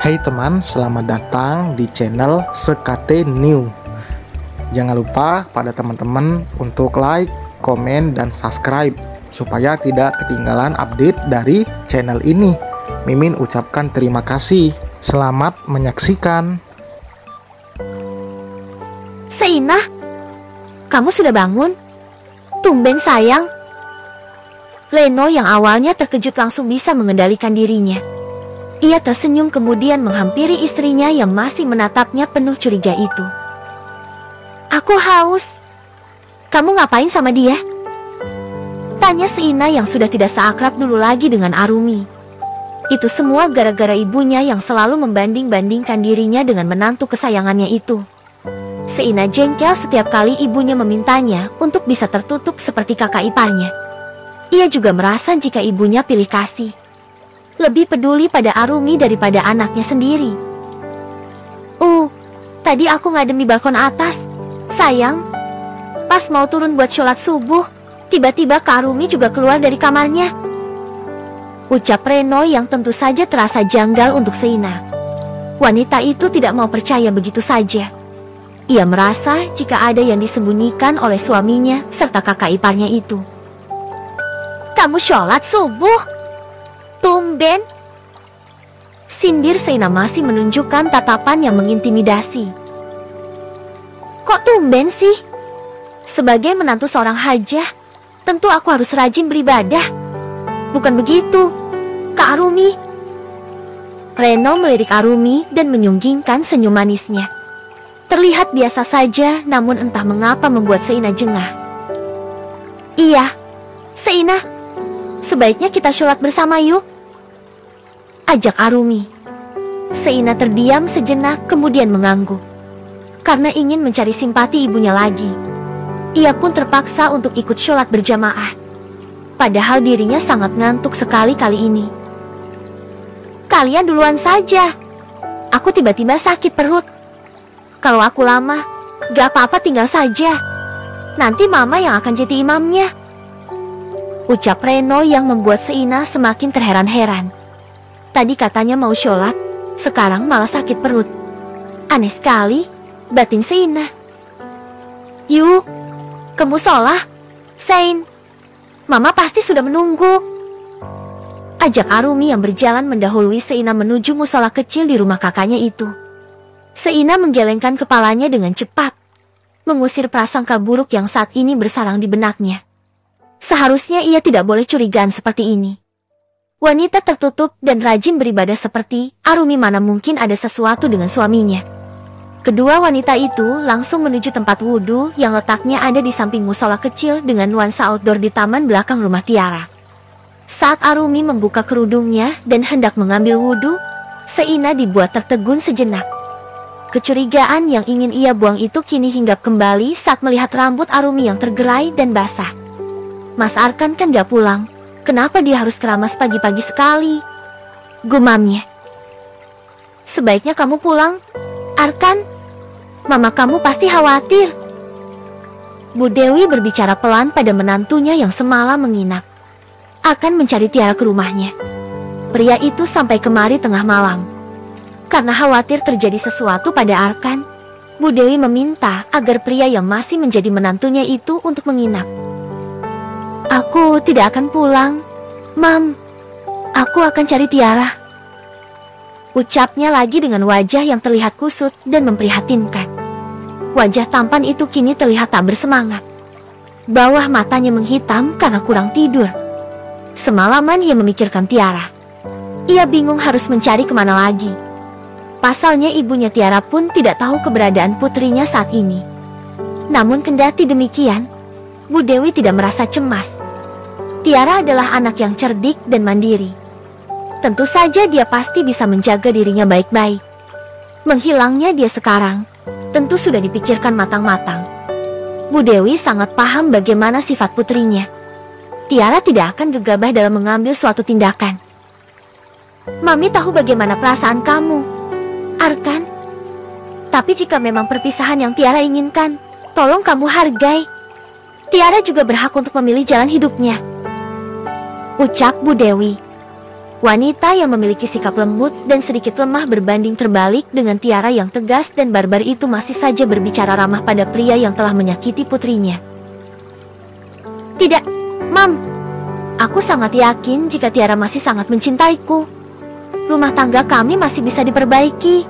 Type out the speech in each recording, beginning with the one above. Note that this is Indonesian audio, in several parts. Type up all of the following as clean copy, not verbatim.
Hai teman, selamat datang di channel Sekate New. Jangan lupa pada teman-teman untuk like, komen, dan subscribe supaya tidak ketinggalan update dari channel ini. Mimin ucapkan terima kasih. Selamat menyaksikan. Seina, kamu sudah bangun? Tumben sayang. Leno yang awalnya terkejut langsung bisa mengendalikan dirinya. Ia tersenyum kemudian menghampiri istrinya yang masih menatapnya penuh curiga itu. Aku haus. Kamu ngapain sama dia? Tanya Seina yang sudah tidak seakrab dulu lagi dengan Arumi. Itu semua gara-gara ibunya yang selalu membanding-bandingkan dirinya dengan menantu kesayangannya itu. Seina jengkel setiap kali ibunya memintanya untuk bisa tertutup seperti kakak iparnya. Ia juga merasa jika ibunya pilih kasih, lebih peduli pada Arumi daripada anaknya sendiri. Tadi aku ngadem di balkon atas. Sayang, pas mau turun buat sholat subuh, tiba-tiba Kak Arumi juga keluar dari kamarnya. Ucap Reno yang tentu saja terasa janggal untuk Seina. Wanita itu tidak mau percaya begitu saja. Ia merasa jika ada yang disembunyikan oleh suaminya serta kakak iparnya itu. Kamu sholat subuh? Tumben. Sindir Seina masih menunjukkan tatapan yang mengintimidasi. Kok tumben sih? Sebagai menantu seorang hajah, tentu aku harus rajin beribadah. Bukan begitu, Kak Arumi. Reno melirik Arumi dan menyunggingkan senyum manisnya. Terlihat biasa saja, namun entah mengapa membuat Seina jengah. Iya, Seina, sebaiknya kita sholat bersama yuk, ajak Arumi. Seina terdiam sejenak kemudian mengangguk. Karena ingin mencari simpati ibunya lagi, ia pun terpaksa untuk ikut sholat berjamaah. Padahal dirinya sangat ngantuk sekali kali ini. Kalian duluan saja. Aku tiba-tiba sakit perut. Kalau aku lama, gak apa-apa tinggal saja. Nanti mama yang akan jadi imamnya. Ucap Reno yang membuat Seina semakin terheran-heran. Tadi katanya mau sholat, sekarang malah sakit perut. Aneh sekali, batin Seina. Yuk, ke musola, Sein. Mama pasti sudah menunggu. Ajak Arumi yang berjalan mendahului Seina menuju musola kecil di rumah kakaknya itu. Seina menggelengkan kepalanya dengan cepat, mengusir prasangka buruk yang saat ini bersarang di benaknya. Seharusnya ia tidak boleh curigaan seperti ini. Wanita tertutup dan rajin beribadah seperti Arumi mana mungkin ada sesuatu dengan suaminya. Kedua wanita itu langsung menuju tempat wudhu yang letaknya ada di samping musola kecil dengan nuansa outdoor di taman belakang rumah Tiara. Saat Arumi membuka kerudungnya dan hendak mengambil wudhu, Seina dibuat tertegun sejenak. Kecurigaan yang ingin ia buang itu kini hinggap kembali saat melihat rambut Arumi yang tergerai dan basah. Mas Arkan kan gak pulang, kenapa dia harus keramas pagi-pagi sekali? Gumamnya. Sebaiknya kamu pulang, Arkan. Mama kamu pasti khawatir. Bu Dewi berbicara pelan pada menantunya yang semalam menginap. Akan mencari Tiara ke rumahnya. Pria itu sampai kemari tengah malam. Karena khawatir terjadi sesuatu pada Arkan, Bu Dewi meminta agar pria yang masih menjadi menantunya itu untuk menginap. Aku tidak akan pulang, Mam. Aku akan cari Tiara. Ucapnya lagi dengan wajah yang terlihat kusut dan memprihatinkan. Wajah tampan itu kini terlihat tak bersemangat. Bawah matanya menghitam karena kurang tidur. Semalaman ia memikirkan Tiara. Ia bingung harus mencari kemana lagi. Pasalnya ibunya Tiara pun tidak tahu keberadaan putrinya saat ini. Namun kendati demikian, Bu Dewi tidak merasa cemas. Tiara adalah anak yang cerdik dan mandiri. Tentu saja dia pasti bisa menjaga dirinya baik-baik. Menghilangnya dia sekarang, tentu sudah dipikirkan matang-matang. Bu Dewi sangat paham bagaimana sifat putrinya. Tiara tidak akan gegabah dalam mengambil suatu tindakan. Mami tahu bagaimana perasaan kamu, Arkan. Tapi jika memang perpisahan yang Tiara inginkan, tolong kamu hargai. Tiara juga berhak untuk memilih jalan hidupnya. Ucap Bu Dewi. Wanita yang memiliki sikap lembut dan sedikit lemah berbanding terbalik dengan Tiara yang tegas dan barbar itu masih saja berbicara ramah pada pria yang telah menyakiti putrinya. Tidak, Mam. Aku sangat yakin jika Tiara masih sangat mencintaiku. Rumah tangga kami masih bisa diperbaiki.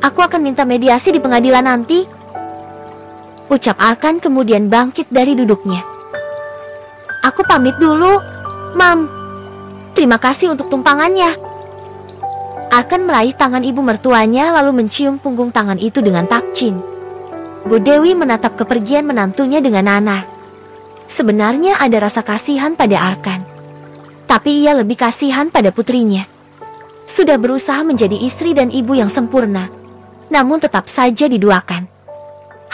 Aku akan minta mediasi di pengadilan nanti. Ucap Arkan kemudian bangkit dari duduknya. Aku pamit dulu, Mam. Terima kasih untuk tumpangannya. Arkan meraih tangan ibu mertuanya lalu mencium punggung tangan itu dengan takjin. Bu Dewi menatap kepergian menantunya dengan nanah. Sebenarnya ada rasa kasihan pada Arkan. Tapi ia lebih kasihan pada putrinya. Sudah berusaha menjadi istri dan ibu yang sempurna, namun tetap saja diduakan.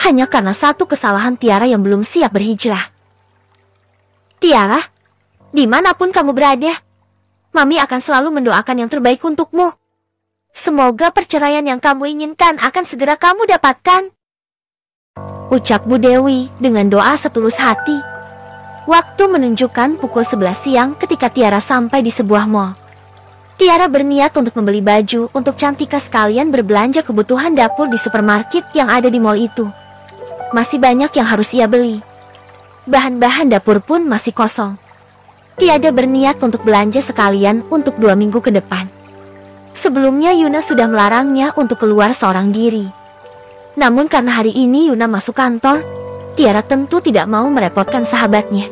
Hanya karena satu kesalahan Tiara yang belum siap berhijrah. Tiara, dimanapun kamu berada, Mami akan selalu mendoakan yang terbaik untukmu. Semoga perceraian yang kamu inginkan akan segera kamu dapatkan. Ucap Bu Dewi dengan doa setulus hati. Waktu menunjukkan pukul 11 siang ketika Tiara sampai di sebuah mall. Tiara berniat untuk membeli baju untuk Cantika sekalian berbelanja kebutuhan dapur di supermarket yang ada di mall itu. Masih banyak yang harus ia beli. Bahan-bahan dapur pun masih kosong. Tiada berniat untuk belanja sekalian untuk 2 minggu ke depan. Sebelumnya Yuna sudah melarangnya untuk keluar seorang diri. Namun karena hari ini Yuna masuk kantor, Tiara tentu tidak mau merepotkan sahabatnya.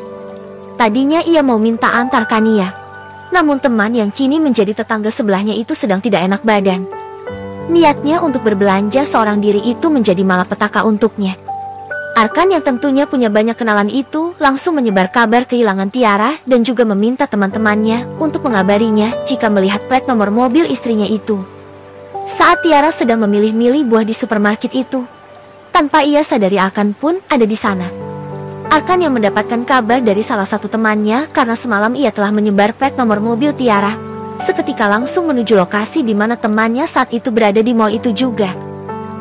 Tadinya ia mau minta antar Kania. Namun teman yang kini menjadi tetangga sebelahnya itu sedang tidak enak badan. Niatnya untuk berbelanja seorang diri itu menjadi malapetaka untuknya. Arkan yang tentunya punya banyak kenalan itu langsung menyebar kabar kehilangan Tiara dan juga meminta teman-temannya untuk mengabarinya jika melihat plat nomor mobil istrinya itu. Saat Tiara sedang memilih-milih buah di supermarket itu, tanpa ia sadari Arkan pun ada di sana. Arkan yang mendapatkan kabar dari salah satu temannya karena semalam ia telah menyebar plat nomor mobil Tiara, seketika langsung menuju lokasi di mana temannya saat itu berada di mall itu juga.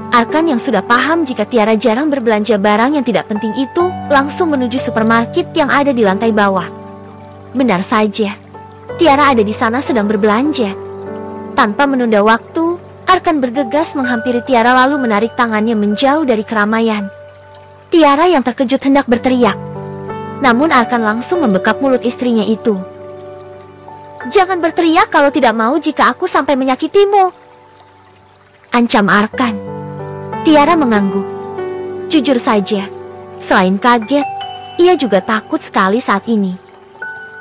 Arkan yang sudah paham jika Tiara jarang berbelanja barang yang tidak penting itu langsung menuju supermarket yang ada di lantai bawah. Benar saja, Tiara ada di sana sedang berbelanja. Tanpa menunda waktu, Arkan bergegas menghampiri Tiara lalu menarik tangannya menjauh dari keramaian. Tiara yang terkejut hendak berteriak. Namun Arkan langsung membekap mulut istrinya itu. Jangan berteriak kalau tidak mau jika aku sampai menyakitimu, ancam Arkan. Tiara mengangguk. Jujur saja, selain kaget, ia juga takut sekali saat ini.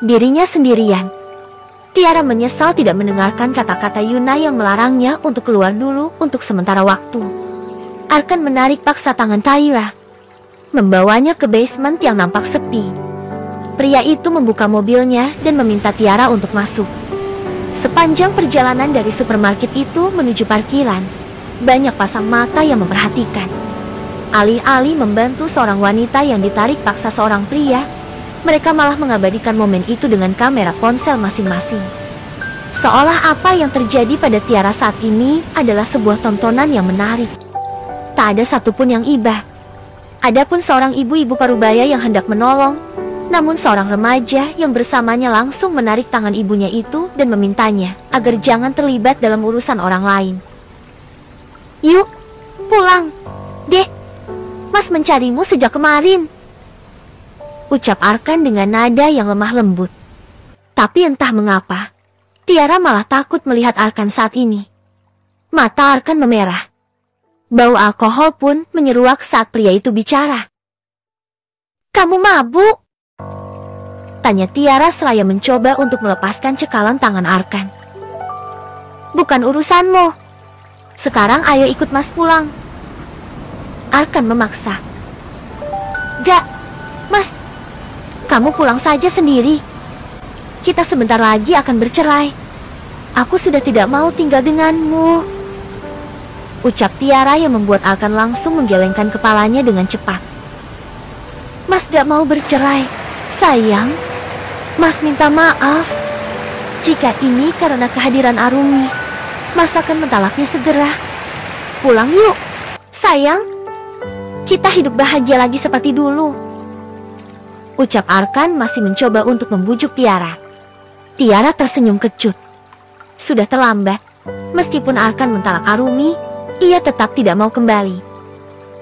Dirinya sendirian. Tiara menyesal tidak mendengarkan kata-kata Yuna yang melarangnya untuk keluar dulu untuk sementara waktu. Arkan menarik paksa tangan Tiara, membawanya ke basement yang nampak sepi. Pria itu membuka mobilnya dan meminta Tiara untuk masuk. Sepanjang perjalanan dari supermarket itu menuju parkiran, banyak pasang mata yang memperhatikan. Alih-alih membantu seorang wanita yang ditarik paksa seorang pria, mereka malah mengabadikan momen itu dengan kamera ponsel masing-masing. Seolah apa yang terjadi pada Tiara saat ini adalah sebuah tontonan yang menarik. Tak ada satupun yang iba. Adapun seorang ibu-ibu parubaya yang hendak menolong, namun seorang remaja yang bersamanya langsung menarik tangan ibunya itu dan memintanya agar jangan terlibat dalam urusan orang lain. Yuk, pulang. Dek, Mas mencarimu sejak kemarin, ucap Arkan dengan nada yang lemah lembut. Tapi entah mengapa, Tiara malah takut melihat Arkan saat ini. Mata Arkan memerah. Bau alkohol pun menyeruak saat pria itu bicara. Kamu mabuk? Tanya Tiara seraya mencoba untuk melepaskan cekalan tangan Arkan. Bukan urusanmu. Sekarang ayo ikut Mas pulang. Arkan memaksa. Gak, Mas. Kamu pulang saja sendiri. Kita sebentar lagi akan bercerai. Aku sudah tidak mau tinggal denganmu, ucap Tiara yang membuat Arkan langsung menggelengkan kepalanya dengan cepat. Mas gak mau bercerai, sayang. Mas minta maaf. Jika ini karena kehadiran Arumi, Mas akan mentalaknya segera. Pulang yuk, sayang. Kita hidup bahagia lagi seperti dulu, ucap Arkan masih mencoba untuk membujuk Tiara. Tiara tersenyum kecut. sudah terlambat. Meskipun Arkan mentalak Arumi, ia tetap tidak mau kembali.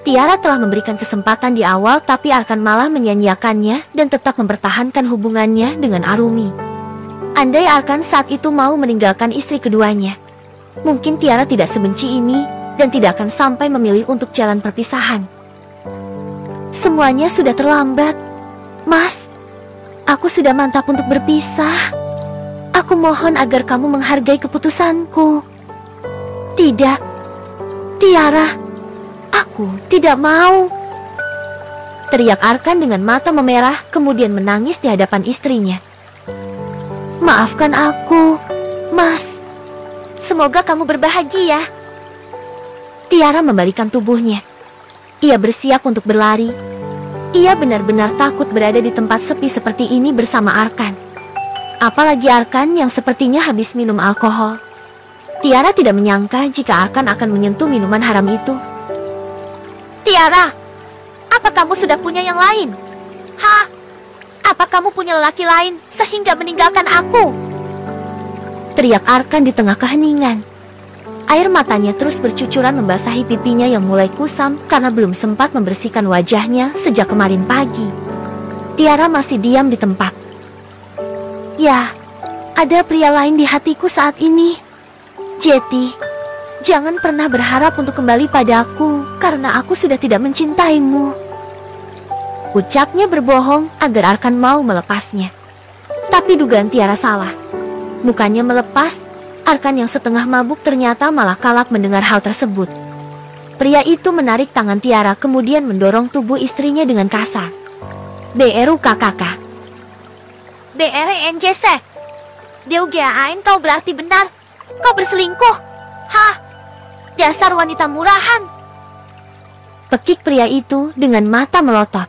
Tiara telah memberikan kesempatan di awal, tapi Arkan malah menyia-nyiakannya dan tetap mempertahankan hubungannya dengan Arumi. Andai Arkan saat itu mau meninggalkan istri keduanya, mungkin Tiara tidak sebenci ini dan tidak akan sampai memilih untuk jalan perpisahan. Semuanya sudah terlambat. Mas, aku sudah mantap untuk berpisah. Aku mohon agar kamu menghargai keputusanku. Tidak, Tiara, aku tidak mau. Teriak Arkan dengan mata memerah, kemudian menangis di hadapan istrinya. Maafkan aku, Mas. Semoga kamu berbahagia. Tiara membalikan tubuhnya. Ia bersiap untuk berlari. Ia benar-benar takut berada di tempat sepi seperti ini bersama Arkan. Apalagi Arkan yang sepertinya habis minum alkohol. Tiara tidak menyangka jika Arkan akan menyentuh minuman haram itu. Tiara, apa kamu sudah punya yang lain? Hah? Apa kamu punya lelaki lain sehingga meninggalkan aku? Teriak Arkan di tengah keheningan. Air matanya terus bercucuran membasahi pipinya yang mulai kusam karena belum sempat membersihkan wajahnya sejak kemarin pagi. Tiara masih diam di tempat. Ya, ada pria lain di hatiku saat ini. Jetty, jangan pernah berharap untuk kembali padaku karena aku sudah tidak mencintaimu. Ucapnya berbohong agar Arkan mau melepasnya. Tapi dugaan Tiara salah. Mukanya melepas, Arkan yang setengah mabuk ternyata malah kalap mendengar hal tersebut. Pria itu menarik tangan Tiara kemudian mendorong tubuh istrinya dengan kasar. BRUKKK. BRNJC. Deugain kau berarti benar. Kau berselingkuh. Hah? Dasar wanita murahan. Pekik pria itu dengan mata melotot.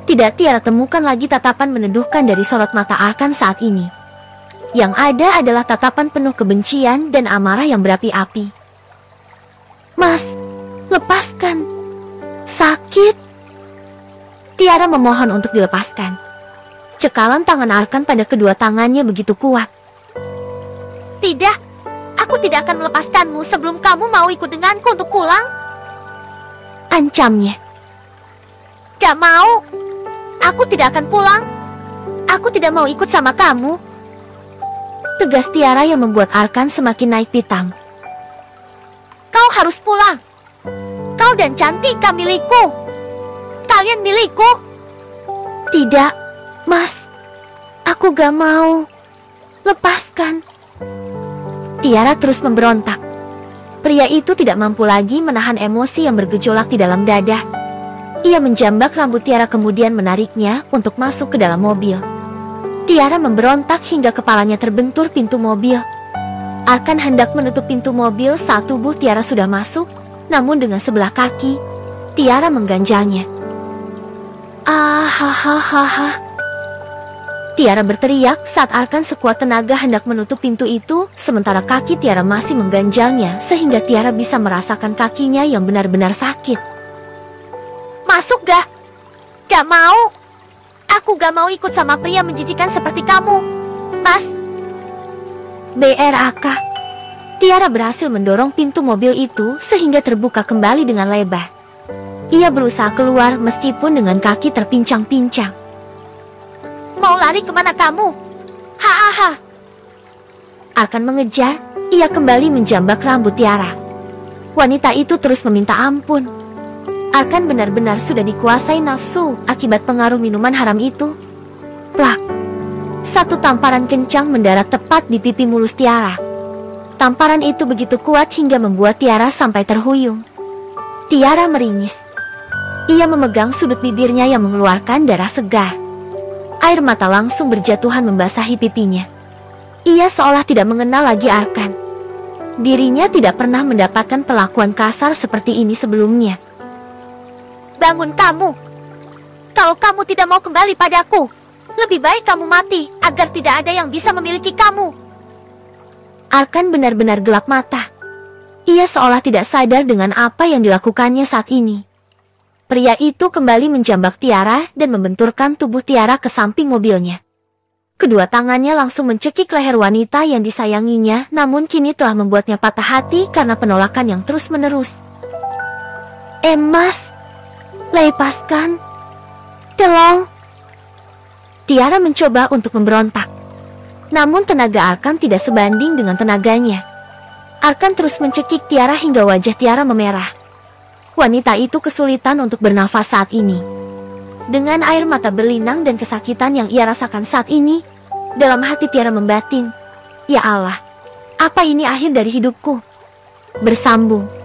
Tidak Tiara temukan lagi tatapan meneduhkan dari sorot mata Arkan saat ini. Yang ada adalah tatapan penuh kebencian dan amarah yang berapi-api. Mas, lepaskan. Sakit. Tiara memohon untuk dilepaskan. Cekalan tangan Arkan pada kedua tangannya begitu kuat. Tidak, aku tidak akan melepaskanmu sebelum kamu mau ikut denganku untuk pulang. Ancamnya. Gak mau. Aku tidak akan pulang. Aku tidak mau ikut sama kamu. Tegas Tiara yang membuat Arkan semakin naik pitam. Kau harus pulang. Kau dan Cantika milikku. Kalian milikku. Tidak, Mas. Aku gak mau. Lepaskan. Tiara terus memberontak. Pria itu tidak mampu lagi menahan emosi yang bergejolak di dalam dada. Ia menjambak rambut Tiara kemudian menariknya untuk masuk ke dalam mobil. Tiara memberontak hingga kepalanya terbentur pintu mobil. Arkan hendak menutup pintu mobil saat tubuh Tiara sudah masuk, namun dengan sebelah kaki, Tiara mengganjalnya. Ahahaha. Tiara berteriak saat Arkan sekuat tenaga hendak menutup pintu itu, sementara kaki Tiara masih mengganjalnya sehingga Tiara bisa merasakan kakinya yang benar-benar sakit. Masuk gak? Gak mau. Aku gak mau ikut sama pria menjijikan seperti kamu, Mas. BRAK. Tiara berhasil mendorong pintu mobil itu sehingga terbuka kembali dengan lebar. Ia berusaha keluar meskipun dengan kaki terpincang-pincang. Mau lari kemana kamu? Hahaha. Arkan mengejar, ia kembali menjambak rambut Tiara. Wanita itu terus meminta ampun. Arkan benar-benar sudah dikuasai nafsu akibat pengaruh minuman haram itu. Plak. Satu tamparan kencang mendarat tepat di pipi mulus Tiara. Tamparan itu begitu kuat hingga membuat Tiara sampai terhuyung. Tiara meringis. Ia memegang sudut bibirnya yang mengeluarkan darah segar. Air mata langsung berjatuhan membasahi pipinya. Ia seolah tidak mengenal lagi Arkan. Dirinya tidak pernah mendapatkan perlakuan kasar seperti ini sebelumnya. Bangun kamu. Kalau kamu tidak mau kembali padaku, lebih baik kamu mati agar tidak ada yang bisa memiliki kamu. Arkan benar-benar gelap mata. Ia seolah tidak sadar dengan apa yang dilakukannya saat ini. Pria itu kembali menjambak Tiara dan membenturkan tubuh Tiara ke samping mobilnya. Kedua tangannya langsung mencekik leher wanita yang disayanginya, namun kini telah membuatnya patah hati karena penolakan yang terus-menerus. Mas, lepaskan. Tolong. Tiara mencoba untuk memberontak. Namun tenaga Arkan tidak sebanding dengan tenaganya. Arkan terus mencekik Tiara hingga wajah Tiara memerah. Wanita itu kesulitan untuk bernafas saat ini. Dengan air mata berlinang dan kesakitan yang ia rasakan saat ini, dalam hati Tiara membatin, "Ya Allah, apa ini akhir dari hidupku?" Bersambung.